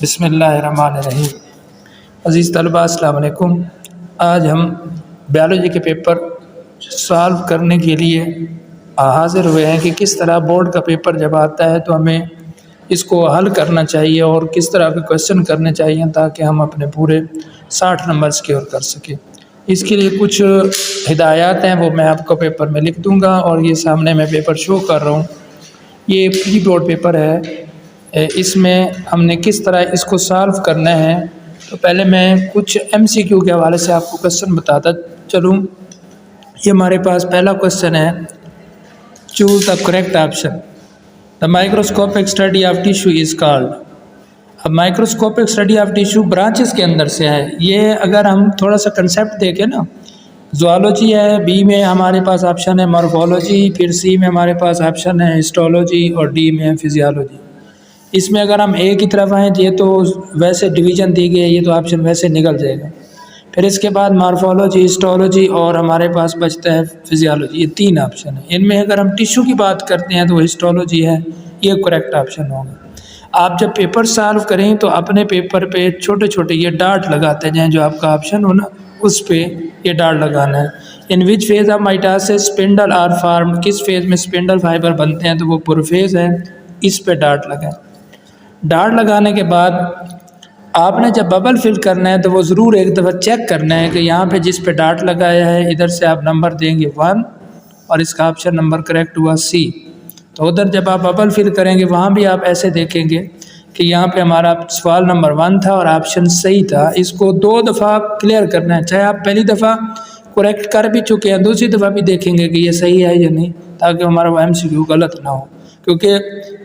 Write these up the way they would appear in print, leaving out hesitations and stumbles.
बिस्मिल्लाहिर्रहमानिर्रहीम। अज़ीज़ तलबा अस्सलाम वालेकुम। आज हम बायोलॉजी के पेपर सॉल्व करने के लिए हाज़िर हुए हैं कि किस तरह बोर्ड का पेपर जब आता है तो हमें इसको हल करना चाहिए और किस तरह के क्वेश्चन करने चाहिए ताकि हम अपने पूरे 60 नंबर सिक्योर कर सकें। इसके लिए कुछ हिदायत हैं, वो मैं आपको पेपर में लिख दूंगा और ये सामने मैं पेपर शो कर रहा हूँ। ये प्री बोर्ड पेपर है, इसमें हमने किस तरह इसको सॉल्व करना है। तो पहले मैं कुछ MCQ के हवाले से आपको क्वेश्चन बताता चलूँ। ये हमारे पास पहला क्वेश्चन है, choose the correct option. The microscopic study of tissue is called. अब microscopic study of tissue branches के अंदर से है। ये अगर हम थोड़ा सा कंसेप्ट देखें ना, ज़ूलॉजी है, बी में हमारे पास ऑप्शन है मॉर्फोलॉजी, फिर सी में हमारे पास ऑप्शन है हिस्टोलॉजी और डी में है फिजियोलॉजी। इसमें अगर हम ए की तरफ आएँ, ये तो वैसे डिवीज़न दी गई है, ये तो ऑप्शन वैसे निकल जाएगा। फिर इसके बाद मॉर्फोलॉजी, हिस्टोलॉजी और हमारे पास बचता है फिजियोलॉजी। ये 3 ऑप्शन है। इनमें अगर हम टिश्यू की बात करते हैं तो हिस्टोलॉजी है, ये करेक्ट ऑप्शन होगा। आप जब पेपर सॉल्व करें तो अपने पेपर पे छोटे छोटे ये डार्ट लगाते जाएं, जो आपका ऑप्शन हो ना उस पे ये डार्ट लगाना है। In which phase of mitosis spindle are formed, किस फेज में स्पिंडल फाइबर बनते हैं, तो वो प्रोफेज है, इस पे डार्ट लगाएं। डार्ट लगाने के बाद आपने जब बबल फिल करना है तो वो ज़रूर एक दफ़ा चेक करना है कि यहाँ पे जिस पे डार्ट लगाया है इधर से आप नंबर देंगे 1 और इसका ऑप्शन नंबर करेक्ट हुआ C। तो उधर जब आप बबल फिल करेंगे वहाँ भी आप ऐसे देखेंगे कि यहाँ पे हमारा सवाल नंबर 1 था और ऑप्शन सही था। इसको 2 दफ़ा क्लियर करना है, चाहे आप पहली दफ़ा करेक्ट कर भी चुके हैं, दूसरी दफ़ा भी देखेंगे कि ये सही है या नहीं, ताकि हमारा वो MCQ गलत ना हो। क्योंकि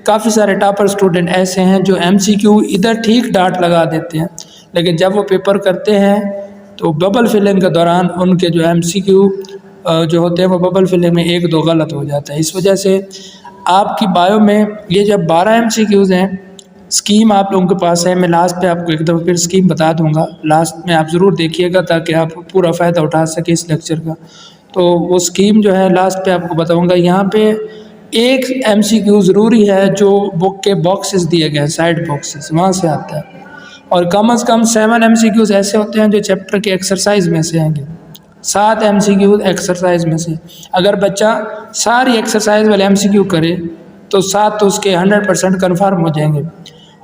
काफ़ी सारे टॉपर स्टूडेंट ऐसे हैं जो MCQ इधर ठीक डार्ट लगा देते हैं, लेकिन जब वो पेपर करते हैं तो बबल फिलिंग के दौरान उनके जो MCQ जो होते हैं वो बबल फिलिंग में 1-2 गलत हो जाता है। इस वजह से आपकी बायो में ये जब 12 MCQs हैं, स्कीम आप लोगों के पास है, मैं लास्ट पे आपको एक दफ़ा फिर स्कीम बता दूंगा, लास्ट में आप ज़रूर देखिएगा ताकि आप पूरा फ़ायदा उठा सकें इस लेक्चर का। तो वो स्कीम जो है लास्ट पे आपको बताऊंगा। यहाँ पे एक MCQ ज़रूरी है जो बुक के बॉक्सेस दिए गए हैं, साइड बॉक्सेस, वहाँ से आता है। और कम से कम 7 MCQs ऐसे होते हैं जो चैप्टर के एक्सरसाइज में से आएंगे, 7 MCQ एक्सरसाइज में से। अगर बच्चा सारी एक्सरसाइज वाले MCQ करे तो 7 तो उसके 100% कन्फर्म हो जाएंगे।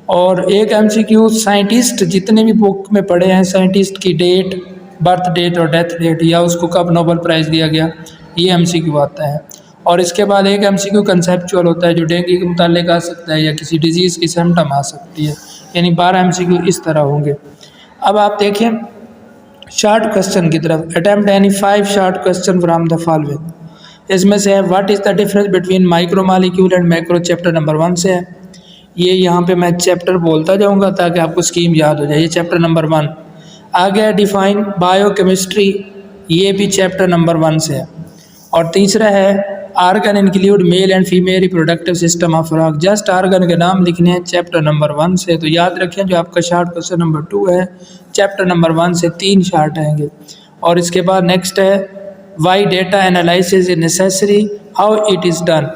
और एक MCQ साइंटिस्ट जितने भी बुक में पढ़े हैं, साइंटिस्ट की डेट, बर्थ डेट और डेथ डेट, या उसको कब नोबेल प्राइज़ दिया गया, ये MCQ आता है। और इसके बाद एक MCQ कंसेप्चुअल होता है जो डेंगू के मुताल्लिक आ सकता है या किसी डिजीज़ की सिम्टम आ सकती है। यानी 12 MCQ इस तरह होंगे। अब आप देखें शॉर्ट क्वेश्चन की तरफ। Attempt any 5 short question from the following. इसमें से है what is the difference between micromolecule and macro, chapter number 1 से है। ये यहाँ पे मैं चैप्टर बोलता जाऊँगा ताकि आपको स्कीम याद हो जाए। ये चैप्टर नंबर 1। आगे डिफाइन बायोकेमिस्ट्री, ये भी चैप्टर नंबर 1 से है। और तीसरा है organ include male and female reproductive system of frog, just organ के नाम लिखने हैं, चैप्टर नंबर 1 से। तो याद रखें जो आपका शॉर्ट क्वेश्चन नंबर 2 है, चैप्टर नंबर 1 से 3 शॉर्ट आएंगे। और इसके बाद नेक्स्ट है why data analysis is necessary, how it is done.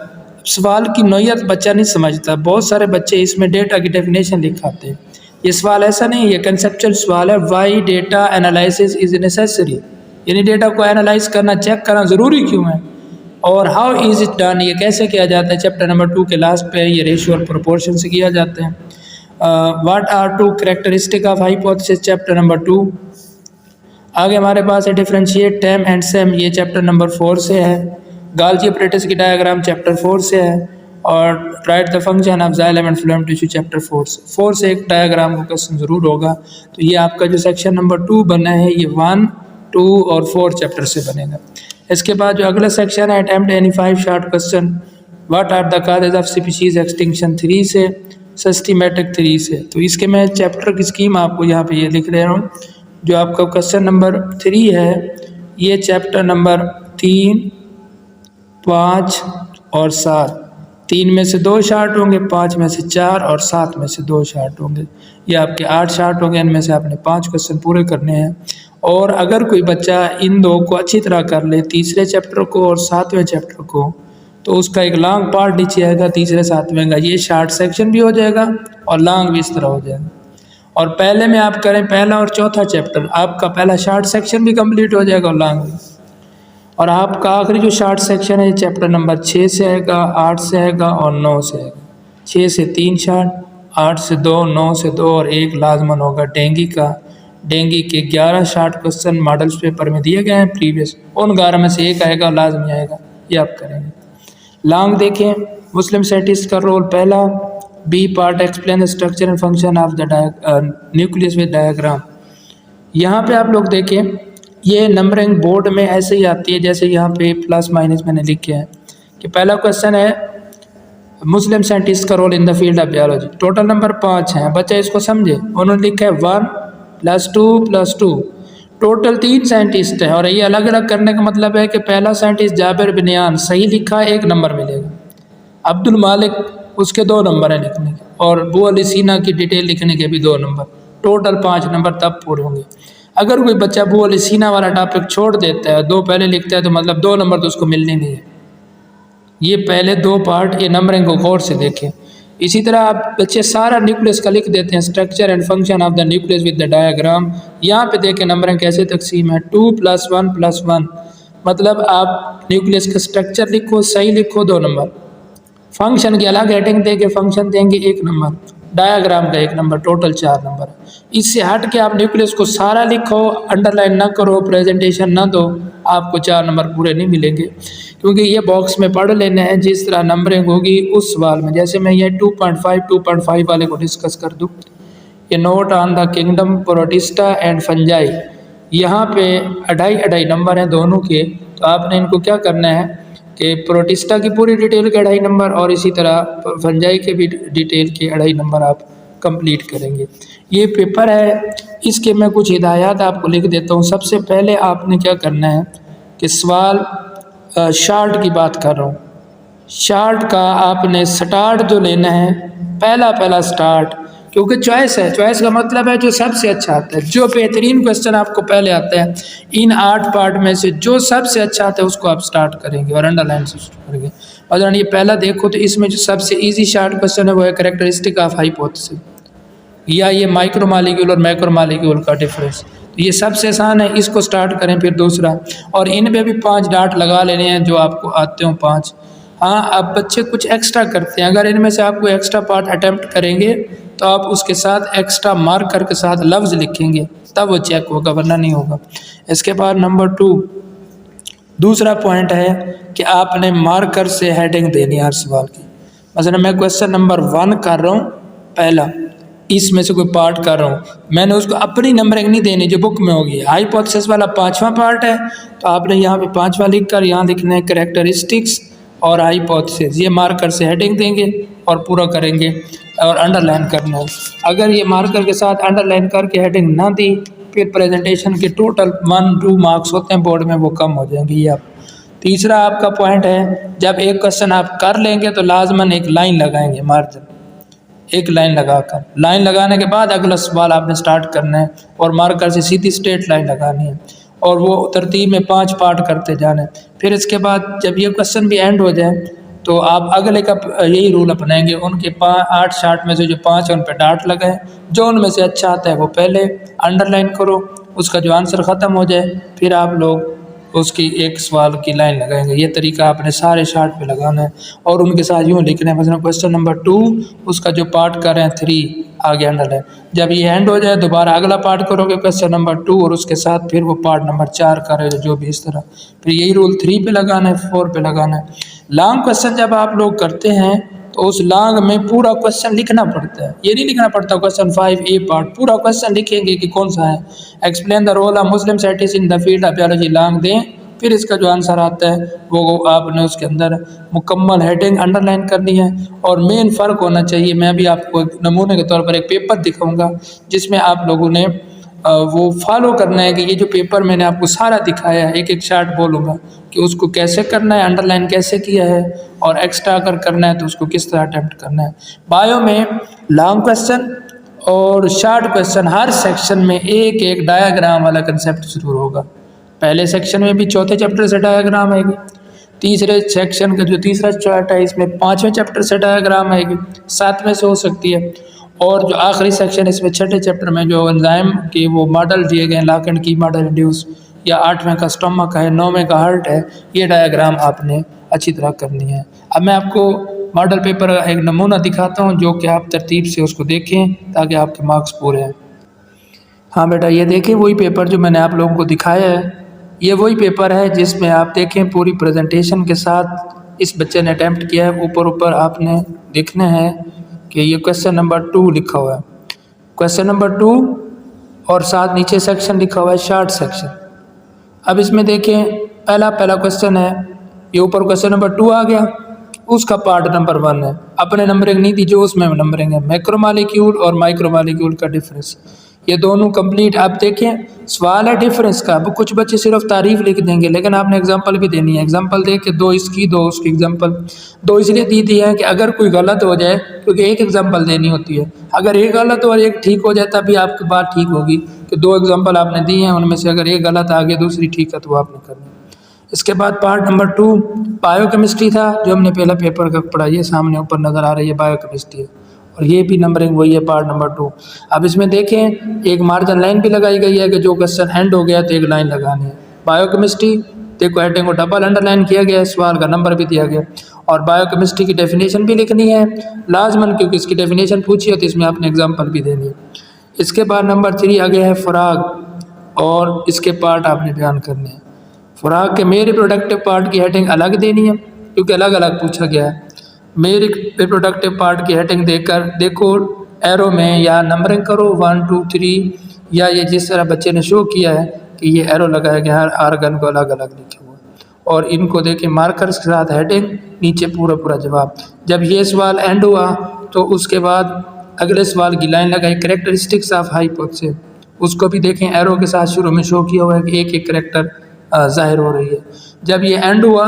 सवाल की नोयत बच्चा नहीं समझता, बहुत सारे बच्चे इसमें डेटा की डेफिनेशन लिखाते हैं। ये सवाल ऐसा नहीं है, ये कंसेप्चुअल सवाल है। Why data analysis is necessary, यानी डेटा को एनालाइज करना, चेक करना ज़रूरी क्यों है। और हाउ इज़ इट डन, ये कैसे किया जाता है, चैप्टर नंबर 2 के लास्ट पे ये रेशियो और प्रोपोर्शन से किया जाता है। What are 2 characteristic of hypothesis, chapter number 2। आगे हमारे पास है डिफरेंशिएट टैम एंड सेम, ये चैप्टर नंबर 4 से है। गाल्जी अपरेटस की डायग्राम चैप्टर 4 से है। और write the function of xylem and phloem tissue chapter 4 से एक डायग्राम का क्वेश्चन ज़रूर होगा। तो ये आपका जो सेक्शन नंबर 2 बना है ये 1, 2 और 4 चैप्टर से बनेगा। इसके बाद जो अगला सेक्शन है attempt any 5 short question. What are the causes of species extinction 3 से, सिस्टमैटिक 3 से। तो इसके मैं चैप्टर की स्कीम आपको यहाँ पे ये लिख रहा हूँ। जो आपका क्वेश्चन नंबर 3 है ये चैप्टर नंबर 3, 5 और 7, 3 में से 2 शॉर्ट होंगे, 5 में से 4 और 7 में से 2 शॉर्ट होंगे। ये आपके 8 शॉर्ट होंगे, इनमें से आपने 5 क्वेश्चन पूरे करने हैं। और अगर कोई बच्चा इन 2 को अच्छी तरह कर ले, तीसरे चैप्टर को और 7वें चैप्टर को, तो उसका एक लॉन्ग पार्ट नीचे आएगा तीसरे 7वें का, ये शॉर्ट सेक्शन भी हो जाएगा और लॉन्ग भी इस तरह हो जाएगा। और पहले में आप करें पहला और चौथा चैप्टर, आपका पहला शार्ट सेक्शन भी कंप्लीट हो जाएगा और लॉन्ग भी। और आपका आखिरी जो शार्ट सेक्शन है चैप्टर नंबर 6 से आएगा, 8 से आएगा और 9 से आएगा। 6 से 3 शार्ट, 8 से 2, 9 से 2 और 1 लाजमन होगा डेंगी का। डेंगी के 11 शार्ट क्वेश्चन मॉडल्स पेपर में दिए गए हैं प्रीवियस, उन 11 में से एक आएगा, लाजमी आएगा, ये आप करेंगे। लॉन्ग देखें, मुस्लिम साइंटिस्ट का रोल पहला, B part explain the structure and function of the nucleus with diagram. यहाँ पे आप लोग देखें, ये नंबरिंग बोर्ड में ऐसे ही आती है जैसे यहाँ पे प्लस माइनस मैंने लिखे हैं कि पहला क्वेश्चन है मुस्लिम साइंटिस्ट का role in the field of biology. Total number 5 हैं, बच्चा इसको समझे। उन्होंने लिखा है 1 + 2 + 2, टोटल 3 साइंटिस्ट हैं। और ये अलग अलग करने का मतलब है कि पहला साइंटिस्ट जाबिर बिनियान सही लिखा, 1 नंबर मिलेगा। अब्दुल मालिक, उसके 2 नंबर हैं लिखने के, और अबू अली सीना की डिटेल लिखने के भी 2 नंबर, टोटल 5 नंबर तब पूरे होंगे। अगर कोई बच्चा अबू अली सीना वाला टॉपिक छोड़ देता है, 2 पहले लिखता है, तो मतलब 2 नंबर तो उसको मिलने नहीं है। ये पहले 2 पार्ट, ये नंबरिंग को गौर से देखें। इसी तरह आप बच्चे सारा न्यूक्लियस का लिख देते हैं, structure and function of the nucleus with the diagram. यहाँ पे देखें नंबरिंग कैसे तकसीम है, 2 + 1 + 1, मतलब आप न्यूक्लियस का स्ट्रक्चर लिखो, सही लिखो 2 नंबर, फंक्शन की अलग हेडिंग देंगे, फंक्शन देंगे 1 नंबर, डायग्राम का 1 नंबर, टोटल 4 नंबर। इससे हट के आप न्यूक्लियस को सारा लिखो, अंडरलाइन ना करो, प्रेजेंटेशन ना दो, आपको 4 नंबर पूरे नहीं मिलेंगे, क्योंकि ये बॉक्स में पढ़ लेने हैं जिस तरह नंबरिंग होगी उस सवाल में। जैसे मैं ये 2.5 वाले को डिस्कस कर दूँ, ये note on the kingdom protista and fungi, यहाँ पे 2.5 नंबर हैं दोनों के। तो आपने इनको क्या करना है कि प्रोटिस्टा की पूरी डिटेल के 2.5 नंबर और इसी तरह फंजाई के भी डिटेल के 2.5 नंबर आप कंप्लीट करेंगे। ये पेपर है, इसके मैं कुछ हिदायत आपको लिख देता हूँ। सबसे पहले आपने क्या करना है कि सवाल शार्ट की बात कर रहा हूँ, शार्ट का आपने स्टार्ट जो लेना है, पहला स्टार्ट, क्योंकि चॉइस है, चॉइस का मतलब है जो सबसे अच्छा आता है, जो बेहतरीन क्वेश्चन आपको पहले आता है, इन 8 पार्ट में से जो सबसे अच्छा आता है उसको आप स्टार्ट करेंगे और अंडरलाइन से स्टार्ट करेंगे। और ये पहला देखो तो इसमें जो सबसे इजी शार्ट क्वेश्चन है वो है कैरेक्टरिस्टिक ऑफ हाइपोथेसिस, या ये माइक्रोमॉलिक्यूल और मैक्रोमॉलिक्यूल का डिफरेंस। तो ये सबसे आसान है, इसको स्टार्ट करें। फिर दूसरा, और इन पे भी 5 डॉट लगा लेने हैं जो आपको आते हो 5। हाँ, अब बच्चे कुछ एक्स्ट्रा करते हैं, अगर इनमें से आप कोई एक्स्ट्रा पार्ट अटैम्प्ट करेंगे तो आप उसके साथ एक्स्ट्रा मार्कर के साथ लफ्ज़ लिखेंगे, तब वो चेक होगा, वरना नहीं होगा। इसके बाद नंबर 2, दूसरा पॉइंट है कि आपने मार्कर से हेडिंग देनी है हर सवाल की। मसलन मैं क्वेश्चन नंबर 1 कर रहा हूँ, पहला इसमें से कोई पार्ट कर रहा हूँ, मैंने उसको अपनी नंबरिंग नहीं देनी जो बुक में होगी। हाइपोथेसिस वाला 5वां पार्ट है, तो आपने यहाँ पे 5वां लिख कर यहाँ लिखना है कैरेक्टरिस्टिक्स और हाइपोथेसिस, ये मार्कर से हेडिंग देंगे और पूरा करेंगे और अंडरलाइन करना है। अगर ये मार्कर के साथ अंडरलाइन करके हेडिंग ना दी, फिर प्रेजेंटेशन के टोटल 1-2 मार्क्स होते हैं बोर्ड में, वो कम हो जाएंगे। ये आप तीसरा आपका पॉइंट है, जब एक क्वेश्चन आप कर लेंगे तो लाजमन एक लाइन लगाएंगे, मार्जिन एक लाइन लगाकर, लाइन लगाने के बाद अगला सवाल आपने स्टार्ट करना है और मार्कर से सीधी स्ट्रेट लाइन लगानी है और वो तरतीब में 5 पार्ट करते जाना है। फिर इसके बाद जब ये क्वेश्चन भी एंड हो जाए तो आप अगले का यही रूल अपनाएंगे, उनके 8 शार्ट में से जो 5 है उन पर डाट लगाएं, जो उनमें से अच्छा आता है वो पहले अंडरलाइन करो, उसका जो आंसर ख़त्म हो जाए फिर आप लोग उसकी एक सवाल की लाइन लगाएंगे। ये तरीका आपने सारे शार्ट पे लगाना है और उनके साथ यूँ लिखना है। मतलब क्वेश्चन नंबर 2 उसका जो पार्ट कर रहे हैं 3 आगे अंडरलाइन, जब ये एंड हो जाए दोबारा अगला पार्ट करोगे क्वेश्चन नंबर 2 और उसके साथ फिर वो पार्ट नंबर 4 करेगा, जो भी इस तरह। फिर यही रूल 3 पे लगाना है, 4 पे लगाना है। लॉन्ग क्वेश्चन जब आप लोग करते हैं तो उस लॉन्ग में पूरा क्वेश्चन लिखना पड़ता है, ये नहीं लिखना पड़ता क्वेश्चन 5 ए पार्ट, पूरा क्वेश्चन लिखेंगे कि कौन सा है। Explain the role of Muslim scientist in the field of biology, long दें, फिर इसका जो आंसर आता है वो आपने उसके अंदर मुकम्मल हेडिंग अंडरलाइन करनी है। और मेन फ़र्क होना चाहिए, मैं भी आपको नमूने के तौर पर एक पेपर दिखाऊंगा जिसमें आप लोगों ने वो फॉलो करना है कि ये जो पेपर मैंने आपको सारा दिखाया है, एक एक शार्ट बोलूँगा कि उसको कैसे करना है, अंडरलाइन कैसे किया है, और एक्स्ट्रा अगर करना है तो उसको किस तरह अटैम्प्ट करना है। बायो में लॉन्ग क्वेश्चन और शार्ट क्वेश्चन हर सेक्शन में एक एक डायाग्राम वाला कंसेप्ट ज़रूर होगा। पहले सेक्शन में भी चौथे चैप्टर से डायाग्राम आएगी, तीसरे सेक्शन का जो तीसरा चार्ट है इसमें 5वें चैप्टर से डायाग्राम आएगी, 7वें से हो सकती है, और जो आखिरी सेक्शन इसमें छठे चैप्टर में जो एंजाइम के वो मॉडल दिए गए हैं, लॉक एंड की मॉडल इंड्यूस, या 8वें का स्टमक है, 9वें का हार्ट है, ये डायग्राम आपने अच्छी तरह करनी है। अब मैं आपको मॉडल पेपर का एक नमूना दिखाता हूँ जो कि आप तरतीब से उसको देखें ताकि आपके मार्क्स पूरे हैं। हाँ बेटा, ये देखें वही पेपर जो मैंने आप लोगों को दिखाया है, ये वही पेपर है जिसमें आप देखें पूरी प्रेजेंटेशन के साथ इस बच्चे ने अटैम्प्ट किया है। ऊपर ऊपर आपने देखना है कि ये क्वेश्चन नंबर 2 लिखा हुआ है, क्वेश्चन नंबर 2, और साथ नीचे सेक्शन लिखा हुआ है शॉर्ट सेक्शन। अब इसमें देखें पहला क्वेश्चन है, ये ऊपर क्वेश्चन नंबर 2 आ गया, उसका पार्ट नंबर 1 है, अपने नंबरिंग नहीं दी जो उसमें नंबरिंग है, मैक्रोमॉलिक्यूल और माइक्रोमॉलिक्यूल का डिफरेंस, ये दोनों कंप्लीट। आप देखें सवाल है डिफरेंस का, अब कुछ बच्चे सिर्फ तारीफ लिख देंगे लेकिन आपने एग्जांपल भी देनी है। एग्जांपल दे के 2 इसकी 2 उसकी, एग्जांपल 2 इसलिए दी थी है कि अगर कोई गलत हो जाए, क्योंकि एक एग्जांपल देनी होती है, अगर एक गलत और एक ठीक हो जाए तभी आपकी बात ठीक होगी कि 2 एग्जांपल आपने दी हैं, उनमें से अगर एक गलत आ गया दूसरी ठीक है तो आपने करनी है। इसके बाद पार्ट नंबर 2 बायोकेमिस्ट्री था, जो हमने पहला पेपर का पढ़ा, ये सामने ऊपर नज़र आ रही है बायोकेमिस्ट्री, और ये भी नंबरिंग वही है पार्ट नंबर 2। अब इसमें देखें एक मार्जिन लाइन भी लगाई गई है कि जो क्वेश्चन एंड हो गया तो एक लाइन लगानी है। बायोकेमिस्ट्री देखो हेडिंग को डबल अंडरलाइन किया गया है, सवाल का नंबर भी दिया गया, और बायोकेमिस्ट्री की डेफिनेशन भी लिखनी है लाजमन, क्योंकि इसकी डेफिनेशन पूछी है तो इसमें आपने एग्जाम्पल भी देनी है। इसके बाद नंबर 3 आगे है फराग, और इसके पार्ट आपने बयान करने हैं। फराग के मेरे प्रोडक्टिव पार्ट की हेडिंग अलग देनी है क्योंकि अलग अलग पूछा गया है। मेरे रिप्रोडक्टिव पार्ट की हेडिंग देकर देखो एरो में या नंबरिंग करो 1 2 3, या ये जिस तरह बच्चे ने शो किया है कि ये एरो लगाया गया, हर आर्गन को अलग अलग लिखे हुआ, और इनको देखें मार्कर्स के साथ हेडिंग, नीचे पूरा जवाब। जब ये सवाल एंड हुआ तो उसके बाद अगले सवाल की लाइन लगाई कैरेक्टरिस्टिक्स ऑफ हाइपोथेसिस, उसको भी देखें एरो के साथ शुरू में शो किया हुआ है कि एक एक कैरेक्टर जाहिर हो रही है। जब ये एंड हुआ,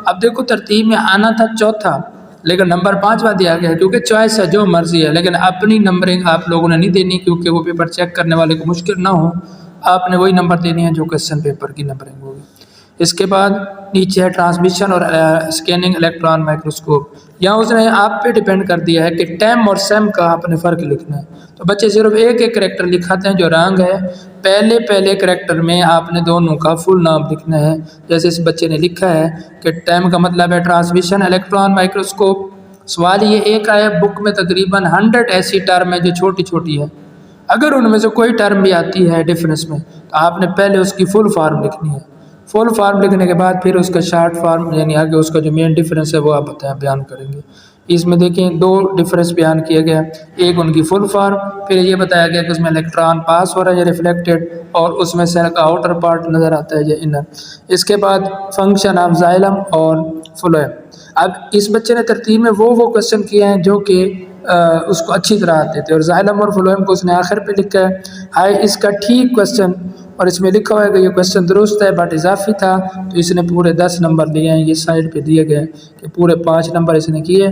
अब देखो तरतीब में आना था चौथा लेकिन नंबर 5वां दिया गया क्योंकि चॉइस है, जो मर्जी है, लेकिन अपनी नंबरिंग आप लोगों ने नहीं देनी क्योंकि वो पेपर चेक करने वाले को मुश्किल ना हो, आपने वही नंबर देनी है जो क्वेश्चन पेपर की नंबरिंग होगी। इसके बाद नीचे है ट्रांसमिशन और स्कैनिंग इलेक्ट्रॉन माइक्रोस्कोप, यहाँ उसने आप पे डिपेंड कर दिया है कि टैम और सैम का आपने फ़र्क लिखना है, तो बच्चे सिर्फ एक एक करेक्टर लिखाते हैं जो रंग है, पहले करेक्टर में आपने दोनों का फुल नाम लिखना है। जैसे इस बच्चे ने लिखा है कि टैम का मतलब है ट्रांसमिशन इलेक्ट्रॉन माइक्रोस्कोप। सवाल ये एक आया बुक में तकरीबन 100 ऐसी टर्म है जो छोटी छोटी है, अगर उनमें से कोई टर्म भी आती है डिफरेंस में तो आपने पहले उसकी फुल फॉर्म लिखनी है। फुल फॉर्म लिखने के बाद फिर उसका शॉर्ट फॉर्म यानी आगे उसका जो मेन डिफरेंस है वो आप बयान करेंगे। इसमें देखें 2 डिफरेंस बयान किया गया, एक उनकी फुल फॉर्म, फिर ये बताया गया कि उसमें इलेक्ट्रॉन पास हो रहा है या रिफ्लेक्टेड, और उसमें सेल का आउटर पार्ट नज़र आता है या इनर। इसके बाद फंक्शन ऑफ जाइलम और फ्लोएम। अब इस बच्चे ने तरतीब में वो क्वेश्चन किए हैं जो कि उसको अच्छी तरह आते थे, और जाइलम और फ्लोएम को उसने आखिर पे लिखा है। हाय इसका ठीक क्वेश्चन, और इसमें लिखा हुआ है कि ये क्वेश्चन दुरुस्त है बट इजाफी था, तो इसने पूरे 10 नंबर लिए हैं। ये साइड पे दिए गए कि पूरे 5 नंबर इसने किए,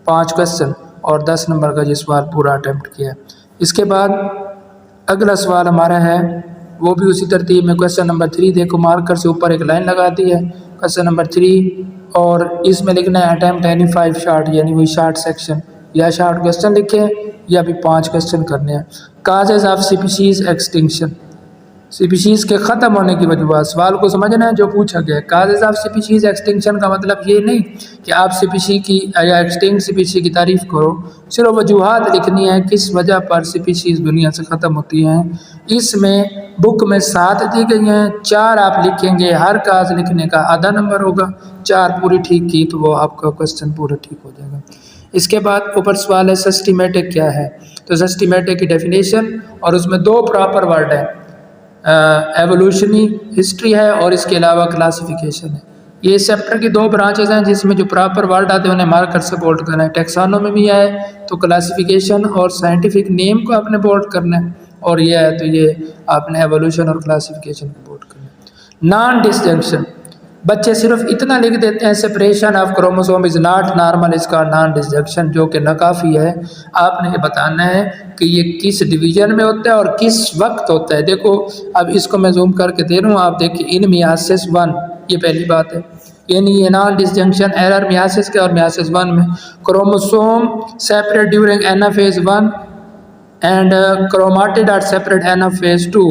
5 क्वेश्चन और 10 नंबर का ये सवाल पूरा अटैम्प्ट किया। इसके बाद अगला सवाल हमारा है वो भी उसी तरतीब में, क्वेश्चन नंबर 3 देखो मार्कर से ऊपर एक लाइन लगा दी है, क्वेश्चन नंबर 3, और इसमें लिखना है अटैम्प्ट एनी 5 शॉर्ट, यानी वही शॉर्ट सेक्शन या शॉर्ट क्वेश्चन लिखे या भी 5 क्वेश्चन करने हैं। Causes of species extinction, species के ख़त्म होने की वजह, सवाल को समझना है जो पूछा गया है। काजेज ऑफ स्पीशीज़ एक्सटिंक्शन का मतलब ये नहीं कि आप स्पीशी की या एक्सटिंक्ट स्पीशी की तारीफ़ करो, सिर्फ वजूहात लिखनी है किस वजह पर स्पीशीज़ दुनिया से ख़त्म होती हैं। इसमें बुक में 7 दी गई हैं, 4 आप लिखेंगे, हर काज लिखने का आधा नंबर होगा, 4 पूरी ठीक की तो वो आपका क्वेश्चन पूरा ठीक हो जाएगा। इसके बाद ऊपर सवाल है सिस्टमेटिक क्या है, तो सिस्टमेटिक की डेफिनेशन और उसमें 2 प्रॉपर वर्ड है, एवोल्यूशनी हिस्ट्री है और इसके अलावा क्लासिफिकेशन है। ये इस चैप्टर की 2 ब्रांचेस हैं जिसमें जो प्रॉपर वर्ड आते हैं उन्हें मार्कर से बोल्ड करना है। टेक्सोनोमी भी है तो क्लासिफिकेशन और साइंटिफिक नेम को आपने बोल्ड करना है, और ये है तो ये आपने एवोल्यूशन और क्लासिफिकेशन को बोल्ड करना है। नॉन डिसजंक्शन, बच्चे सिर्फ इतना लिख देते हैं separation of chromosome is not normal, इसका नॉन डिसजंक्शन जो कि नाकाफ़ी है। आपने ये बताना है कि ये किस डिवीज़न में होता है और किस वक्त होता है। देखो अब इसको मैं जूम करके दे रहा हूँ, आप देखिए इन मियासिस 1, ये पहली बात है, यानी ये नॉन डिसजंक्शन एरर मियासिस के और मियासिस 1 में। Chromosome separate during anaphase 1 and chromatid are separate enough phase 2,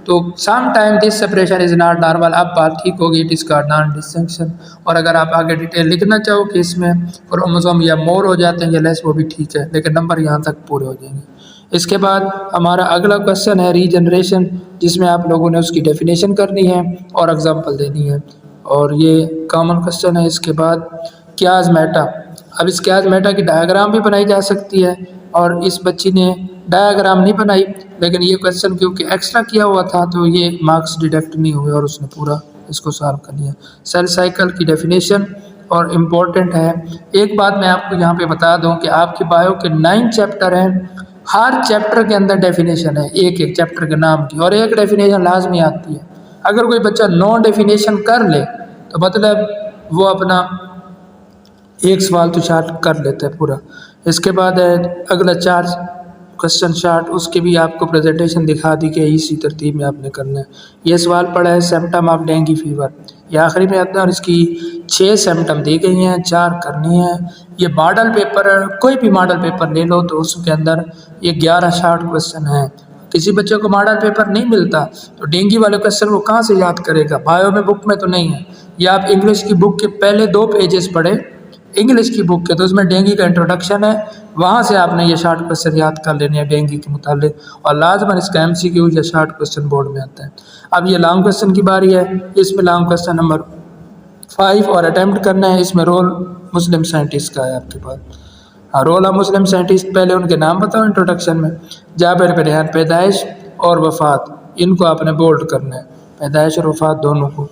तो some time this separation is not normal. अब बात ठीक होगी, it is called non distinction. और अगर आप आगे डिटेल लिखना चाहो कि इसमें क्रोमोसोम या मोर हो जाते हैं या लेस, वो भी ठीक है, लेकिन नंबर यहाँ तक पूरे हो जाएंगे। इसके बाद हमारा अगला क्वेश्चन है रीजनरेशन, जिसमें आप लोगों ने उसकी डेफिनेशन करनी है और एग्जाम्पल देनी है, और ये कॉमन क्वेश्चन है। इसके बाद क्याज़-मेटा, अब इस क्याज़-मेटा की डायग्राम भी बनाई जा सकती है, और इस बच्ची ने डायग्राम नहीं बनाई, लेकिन ये क्वेश्चन क्योंकि एक्स्ट्रा किया हुआ था तो ये मार्क्स डिडक्ट नहीं हुए और उसने पूरा इसको सॉल्व कर लिया। सेल साइकिल की डेफिनेशन और इम्पोर्टेंट है। एक बात मैं आपको यहाँ पे बता दूँ कि आपकी बायो के 9 चैप्टर हैं, हर चैप्टर के अंदर डेफिनेशन है, एक एक चैप्टर के नाम की, और एक डेफिनेशन लाजमी आती है। अगर कोई बच्चा 9 डेफिनेशन कर ले तो मतलब वो अपना एक सवाल तो शार्ट कर लेते हैं पूरा। इसके बाद है अगला 4 क्वेश्चन शार्ट, उसके भी आपको प्रेजेंटेशन दिखा दी कि इसी तरतीब में आपने करना है। ये सवाल पड़ा है सिम्टम ऑफ डेंगू फीवर, ये आखिरी में आता है, और इसकी 6 सिम्टम दी गई हैं, 4 करनी है। ये मॉडल पेपर, कोई भी मॉडल पेपर ले लो तो उसके अंदर ये 11 शार्ट क्वेश्चन हैं। किसी बच्चे को मॉडल पेपर नहीं मिलता तो डेंगू वाले क्वेश्चन वो कहाँ से याद करेगा, बायो में बुक में तो नहीं है। या आप इंग्लिश की बुक के पहले 2 पेजेस पढ़े, इंग्लिश की बुक के, तो उसमें डेंगू का इंट्रोडक्शन है, वहाँ से आपने ये शार्ट क्वेश्चन याद कर लेने हैं डेंगू के मुतालिक, और लाजमन इसका MCQ या शार्ट क्वेश्चन बोर्ड में आता है। अब ये लॉन्ग क्वेश्चन की बारी है, इसमें लॉन्ग क्वेश्चन नंबर 5 और अटैम्प्ट करना है। इसमें रोल मुस्लिम साइंटिस्ट का है आपके पास। हाँ, रोल ऑफ मुस्लिम साइंटिस्ट, पहले उनके नाम बताओ इंट्रोडक्शन में। जाबिर बिन हयान, पैदाइश और वफ़ात, इनको आपने बोल्ड करना है, पैदाइश और वफ़ात दोनों को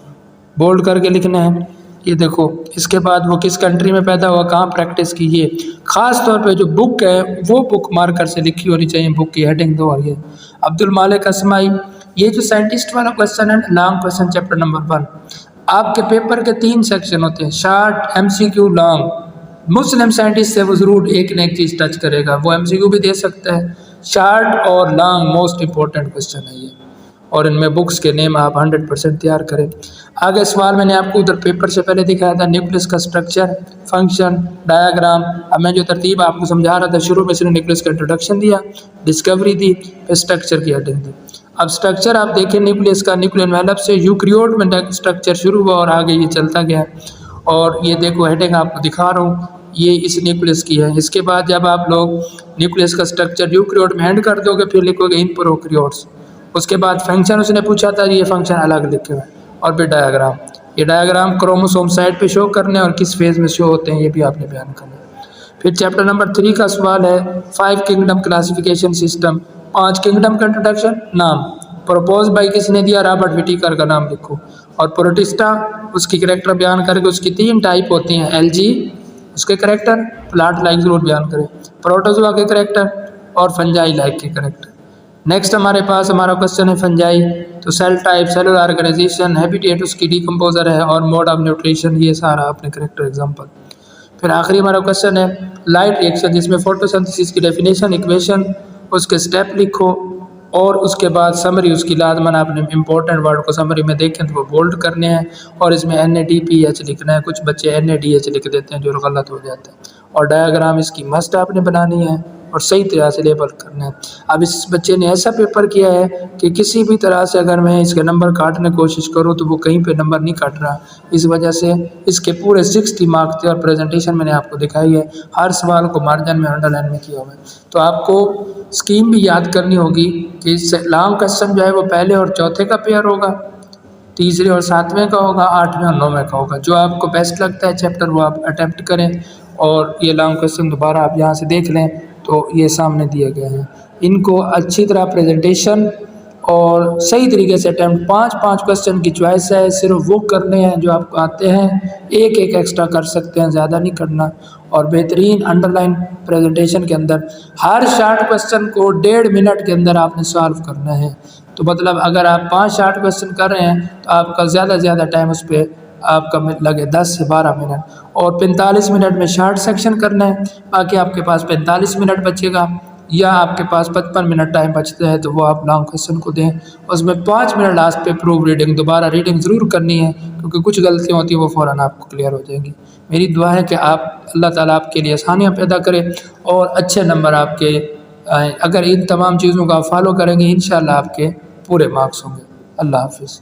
बोल्ड करके लिखना है। ये देखो, इसके बाद वो किस कंट्री में पैदा हुआ, कहाँ प्रैक्टिस की, ये ख़ास तौर पे जो बुक है वो बुक मार्कर से लिखी होनी चाहिए, बुक की हेडिंग दो। और ये अब्दुल मालिक असमाई, ये जो साइंटिस्ट वाला क्वेश्चन है, लॉन्ग क्वेश्चन चैप्टर नंबर 1, आपके पेपर के 3 सेक्शन होते हैं, शार्ट, MCQ, लॉन्ग। मुस्लिम साइंटिस्ट से वो ज़रूर एक न एक चीज़ टच करेगा, वो MCQ भी दे सकता है। शार्ट और लॉन्ग मोस्ट इंपॉर्टेंट क्वेश्चन है ये, और इनमें बुक्स के नेम आप 100% तैयार करें। आगे सवाल मैंने आपको उधर पेपर से पहले दिखाया था, न्यूक्लियस का स्ट्रक्चर, फंक्शन, डायग्राम। अब मैं जो तरतीब आपको समझा रहा था, शुरू में सिर्फ न्यूक्लियस का इंट्रोडक्शन दिया, डिस्कवरी दी, फिर स्ट्रक्चर की हेडिंग दी। अब स्ट्रक्चर आप देखें न्यूक्लियस का, न्यूक्लियर एनवेलप से यूकैरियोट में स्ट्रक्चर शुरू हुआ और आगे ये चलता गया। और ये देखो हेडिंग आपको दिखा रहा हूँ, ये इस न्यूक्लियस की है। इसके बाद जब आप लोग न्यूक्लियस का स्ट्रक्चर यूकैरियोट में एंड कर दोगे, फिर लिखोगे इन प्रोकैरियोट्स। उसके बाद फंक्शन उसने पूछा था, ये फंक्शन अलग लिखे हुए, और फिर डायग्राम। ये डायग्राम क्रोमोसोम साइड पे शो करने और किस फेज़ में शो होते हैं ये भी आपने बयान करना है। फिर चैप्टर नंबर 3 का सवाल है 5 किंगडम क्लासिफिकेशन सिस्टम, 5 किंगडम का इंट्रोडक्शन, नाम, प्रपोज बाई किसने दिया, रॉबर्ट विटीकर का नाम लिखो। और प्रोटिस्टा, उसकी करेक्टर बयान करके, उसकी 3 टाइप होती हैं, LG उसके करेक्टर, प्लांट लाइक जरूर बयान करें, प्रोटोजोआ के करेक्टर और फंजाई लाइक के करेक्टर। नेक्स्ट हमारे पास हमारा क्वेश्चन है फंजाई, तो cell type, cellular organisation, habitat उसकी डीकम्पोजर है, और मोड ऑफ न्यूट्रिशन, ये सारा अपने करेक्टर एग्जांपल। फिर आखिरी हमारा क्वेश्चन है लाइट रिएक्शन, जिसमें फोटोसिंथेसिस की डेफिनेशन, इक्वेशन, उसके स्टेप लिखो, और उसके बाद समरी उसकी लाजमन आपने इंपॉर्टेंट वर्ड को समरी में देखें तो वो बोल्ड करने हैं, और इसमें NADPH लिखना है। कुछ बच्चे NADH लिख देते हैं जो गलत हो जाता है। और डायग्राम इसकी मस्ट आपने बनानी है और सही तरह से लेबल करना है। अब इस बच्चे ने ऐसा पेपर किया है कि किसी भी तरह से अगर मैं इसके नंबर काटने की कोशिश करूं तो वो कहीं पे नंबर नहीं काट रहा, इस वजह से इसके पूरे 60 मार्क्स थे, और प्रेजेंटेशन मैंने आपको दिखाई है, हर सवाल को मार्जिन में अंडरलाइन में किया हुआ है। तो आपको स्कीम भी याद करनी होगी कि लॉन्ग क्वेश्चन जो है वो पहले और चौथे का पेयर होगा, तीसरे और 7वें का होगा, 8वें और 9वें का होगा। जो आपको बेस्ट लगता है चैप्टर वो आप अटैम्प्ट करें, और ये लॉन्ग क्वेश्चन दोबारा आप यहाँ से देख लें तो ये सामने दिए गए हैं। इनको अच्छी तरह प्रेजेंटेशन और सही तरीके से अटैम्प्ट, 5-5 क्वेश्चन की चॉइस है, सिर्फ वो करने हैं जो आपको आते हैं, एक एक एक्स्ट्रा कर सकते हैं, ज़्यादा नहीं करना। और बेहतरीन अंडरलाइन प्रेजेंटेशन के अंदर हर शार्ट क्वेश्चन को 1.5 मिनट के अंदर आपने सॉल्व करना है। तो मतलब अगर आप 5 शार्ट क्वेश्चन कर रहे हैं तो आपका ज़्यादा से ज़्यादा टाइम उस पर आपका लगे 10 से 12 मिनट, और 45 मिनट में शार्ट सेक्शन करना है, बाकी आपके पास 45 मिनट बचेगा, या आपके पास 55 मिनट टाइम बचता है तो वो आप लॉन्ग क्वेश्चन को दें। उसमें 5 मिनट लास्ट पे प्रूफ रीडिंग, दोबारा रीडिंग ज़रूर करनी है, क्योंकि कुछ गलतियाँ होती हैं वो फ़ौरन आपको क्लियर हो जाएंगी। मेरी दुआ है कि आप, अल्लाह ताला आपके लिए आसानियाँ पैदा करे और अच्छे नंबर आपके अगर इन तमाम चीज़ों को आप फॉलो करेंगे इंशाल्लाह आपके पूरे मार्क्स होंगे। अल्लाह हाफ़िज़।